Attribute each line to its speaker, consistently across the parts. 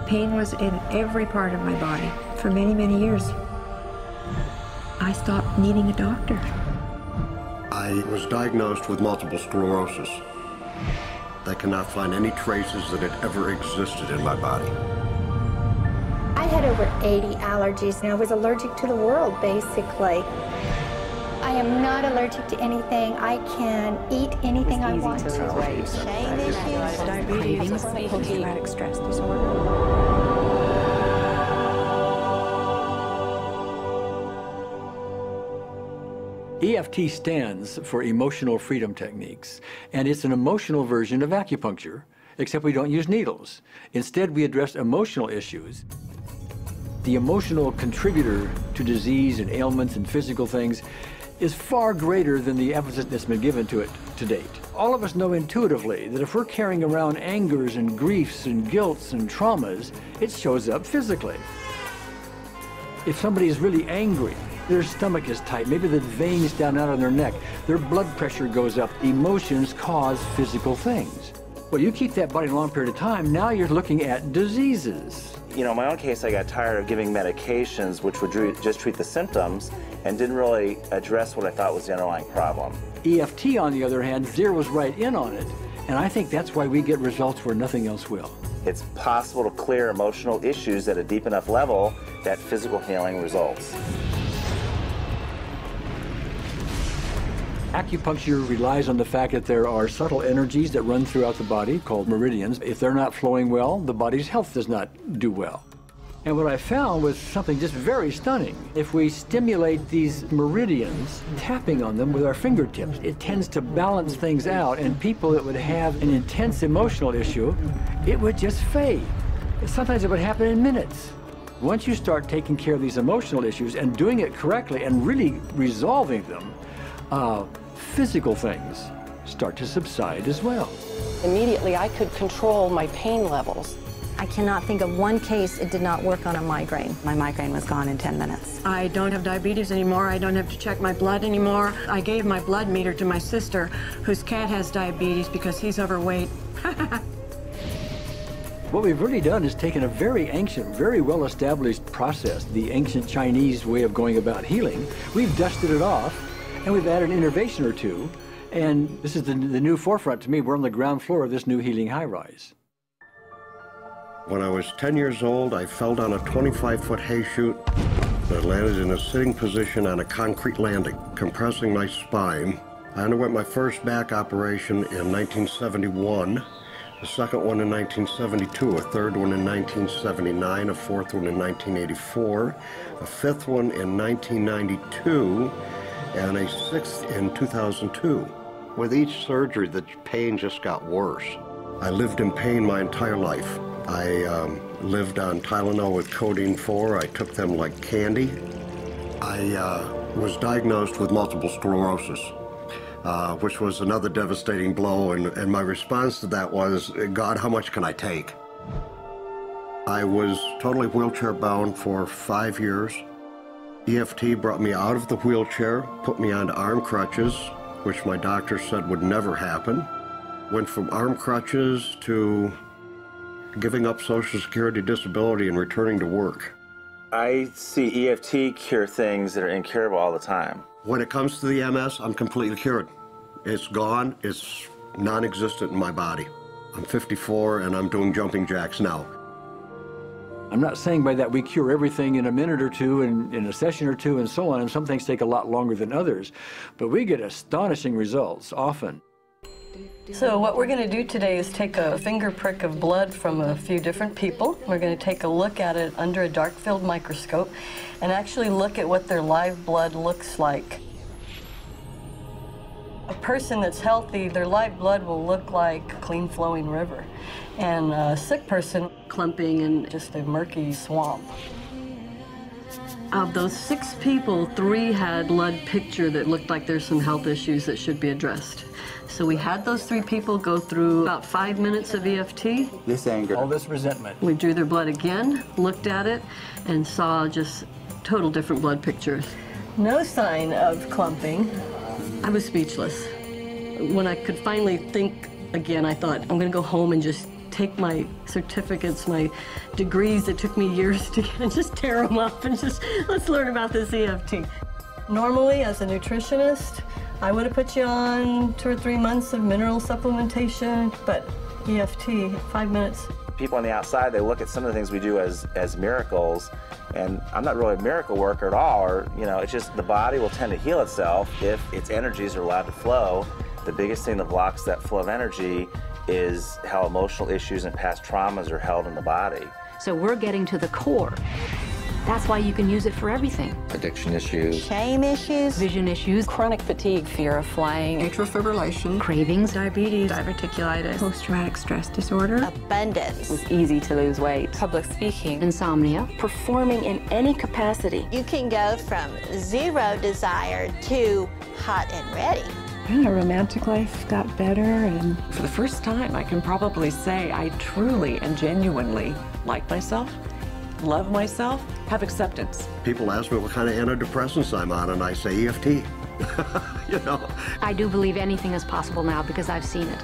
Speaker 1: Pain was in every part of my body for many, many years. I stopped needing a doctor.
Speaker 2: I was diagnosed with multiple sclerosis. They cannot find any traces that it ever existed in my body.
Speaker 3: I had over 80 allergies, and I was allergic to the world, basically. I am not allergic to anything. I can eat anything I want to. Pain issues,
Speaker 1: Diabetes, post-traumatic stress disorder.
Speaker 4: EFT stands for Emotional Freedom Techniques, and it's an emotional version of acupuncture, except we don't use needles. Instead, we address emotional issues. The emotional contributor to disease and ailments and physical things is far greater than the emphasis that's been given to it to date. All of us know intuitively that if we're carrying around angers and griefs and guilts and traumas, it shows up physically. If somebody is really angry, their stomach is tight, maybe the veins down out of their neck, their blood pressure goes up. Emotions cause physical things. Well, you keep that body a long period of time, now you're looking at diseases.
Speaker 5: You know, in my own case, I got tired of giving medications which would just treat the symptoms and didn't really address what I thought was the underlying problem.
Speaker 4: EFT, on the other hand, zeroes right in on it, and I think that's why we get results where nothing else will.
Speaker 5: It's possible to clear emotional issues at a deep enough level that physical healing results.
Speaker 4: Acupuncture relies on the fact that there are subtle energies that run throughout the body called meridians. If they're not flowing well, the body's health does not do well. And what I found was something just very stunning. If we stimulate these meridians, tapping on them with our fingertips, it tends to balance things out, and people that would have an intense emotional issue, it would just fade. Sometimes it would happen in minutes. Once you start taking care of these emotional issues and doing it correctly and really resolving them, physical things start to subside as well.
Speaker 6: Immediately, I could control my pain levels.
Speaker 7: I cannot think of one case it did not work on a migraine.
Speaker 8: My migraine was gone in 10 minutes.
Speaker 1: I don't have diabetes anymore. I don't have to check my blood anymore. I gave my blood meter to my sister, whose cat has diabetes because he's overweight.
Speaker 4: What we've really done is taken a very ancient, very well-established process, the ancient Chinese way of going about healing. We've dusted it off, and we've added an innovation or two, and this is the new forefront to me. We're on the ground floor of this new healing high-rise.
Speaker 2: When I was 10 years old, I fell down a 25-foot hay chute. I landed in a sitting position on a concrete landing, compressing my spine. I underwent my first back operation in 1971, a second one in 1972, a third one in 1979, a fourth one in 1984, a fifth one in 1992, and a sixth in 2002. With each surgery, the pain just got worse. I lived in pain my entire life. I lived on Tylenol with codeine 4. I took them like candy. I was diagnosed with multiple sclerosis, which was another devastating blow, and my response to that was, God, how much can I take? I was totally wheelchair bound for 5 years. EFT brought me out of the wheelchair, put me onto arm crutches, which my doctor said would never happen. Went from arm crutches to giving up Social Security disability and returning to work.
Speaker 5: I see EFT cure things that are incurable all the time.
Speaker 2: When it comes to the MS, I'm completely cured. It's gone, it's non-existent in my body. I'm 54 and I'm doing jumping jacks now.
Speaker 4: I'm not saying by that we cure everything in a minute or two and in a session or two and so on, and some things take a lot longer than others, but we get astonishing results often.
Speaker 6: So what we're going to do today is take a finger prick of blood from a few different people. We're going to take a look at it under a dark field microscope and actually look at what their live blood looks like. A person that's healthy, their live blood will look like a clean flowing river, and a sick person clumping in just a murky swamp. Of those 6 people, 3 had blood picture that looked like there's some health issues that should be addressed. So we had those 3 people go through about 5 minutes of EFT.
Speaker 5: This anger.
Speaker 4: All this resentment.
Speaker 6: We drew their blood again, looked at it, and saw just total different blood pictures. No sign of clumping. I was speechless. When I could finally think again, I thought, I'm going to go home and just
Speaker 1: take my certificates, my degrees that took me years to get, and just tear them up and just, let's learn about this EFT. Normally, as a nutritionist, I would have put you on 2 or 3 months of mineral supplementation, but EFT, 5 minutes.
Speaker 5: People on the outside, they look at some of the things we do as miracles, and I'm not really a miracle worker at all, or, you know, it's just the body will tend to heal itself if its energies are allowed to flow. The biggest thing that blocks that flow of energy is how emotional issues and past traumas are held in the body.
Speaker 9: So we're getting to the core. That's why you can use it for everything.
Speaker 10: Addiction issues.
Speaker 7: Shame issues.
Speaker 9: Vision issues.
Speaker 11: Chronic fatigue, fear of flying, atrial fibrillation,
Speaker 9: Cravings.
Speaker 1: Diabetes,
Speaker 11: diverticulitis,
Speaker 1: post-traumatic stress disorder,
Speaker 7: Abundance.
Speaker 11: it's easy to lose weight, public speaking,
Speaker 9: Insomnia.
Speaker 11: performing in any capacity.
Speaker 3: You can go from 0 desire to hot and ready.
Speaker 12: My romantic life got better, and for the first time, I can probably say I truly and genuinely like myself, love myself, have acceptance.
Speaker 2: People ask me what kind of antidepressants I'm on, and I say EFT. You know?
Speaker 9: I do believe anything is possible now because I've seen it.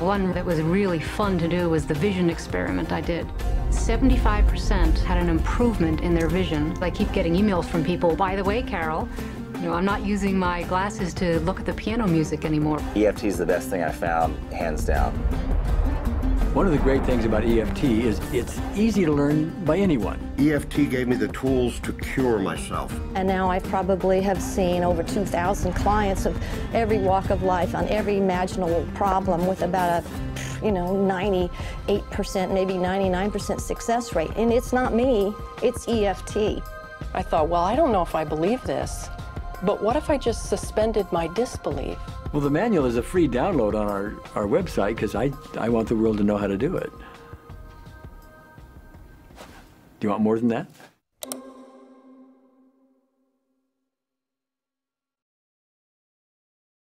Speaker 9: One that was really fun to do was the vision experiment I did. 75% had an improvement in their vision. I keep getting emails from people, by the way, Carol, you know, I'm not using my glasses to look at the piano music anymore.
Speaker 5: EFT is the best thing I found, hands down.
Speaker 4: One of the great things about EFT is it's easy to learn by anyone.
Speaker 2: EFT gave me the tools to cure myself.
Speaker 7: And now I probably have seen over 2,000 clients of every walk of life on every imaginable problem with about a, 98%, maybe 99% success rate. And it's not me, it's EFT.
Speaker 11: I thought, well, I don't know if I believe this, but what if I just suspended my disbelief?
Speaker 4: Well, the manual is a free download on our website because I want the world to know how to do it. Do you want more than that?